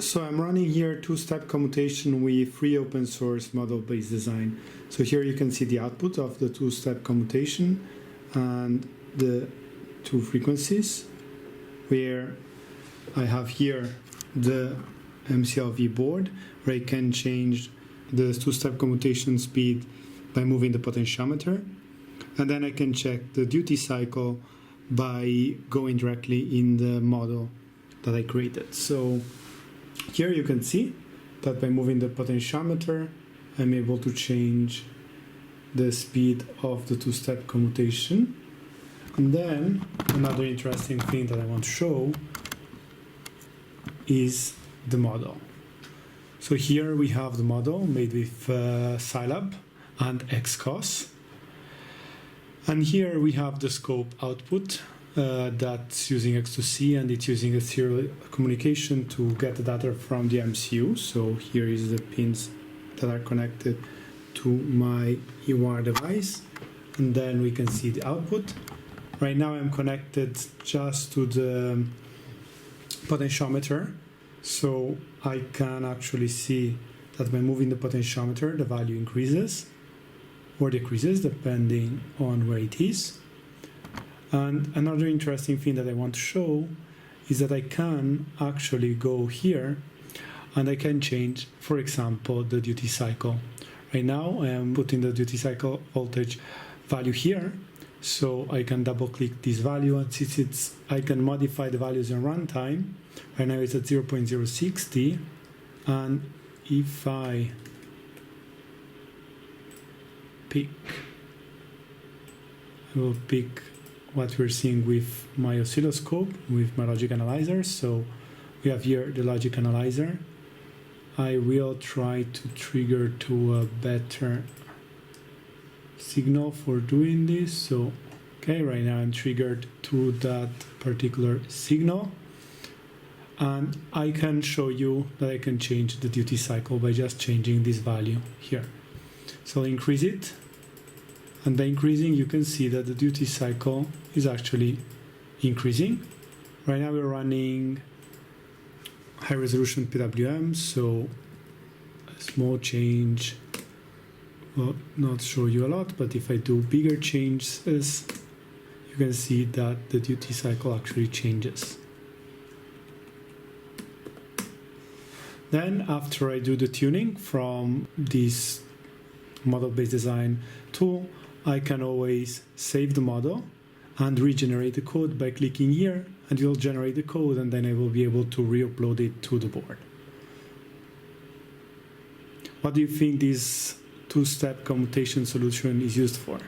So I'm running here two-step commutation with free open source model-based design. So here you can see the output of the two-step commutation and the two frequencies, where I have here the MCLV board where I can change the two-step commutation speed by moving the potentiometer, and then I can check the duty cycle by going directly in the model that I created. So here you can see that by moving the potentiometer, I'm able to change the speed of the two-step commutation. And then another interesting thing that I want to show is the model. So here we have the model made with Scilab and Xcos. And here we have the scope output that's using X2C, and it's using a serial communication to get the data from the MCU. So here is the pins that are connected to my UR device, and then we can see the output. Right now I'm connected just to the potentiometer, so I can actually see that by moving the potentiometer the value increases or decreases depending on where it is. And another interesting thing that I want to show is that I can actually go here and I can change, for example, the duty cycle. Right now I am putting the duty cycle voltage value here, so I can double click this value, and since I can modify the values in runtime. Right now it's at 0.060, and if I pick, I will pick what we're seeing with my oscilloscope, with my logic analyzer. So we have here the logic analyzer. I will try to trigger to a better signal for doing this. So, okay, right now I'm triggered to that particular signal. And I can show you that I can change the duty cycle by just changing this value here. So I'll increase it. And by increasing, you can see that the duty cycle is actually increasing. Right now we're running high resolution PWM, so a small change will not show you a lot, but if I do bigger changes, you can see that the duty cycle actually changes. Then after I do the tuning from this model-based design tool, I can always save the model and regenerate the code by clicking here, and it will generate the code, and then I will be able to re-upload it to the board. What do you think this two-step commutation solution is used for?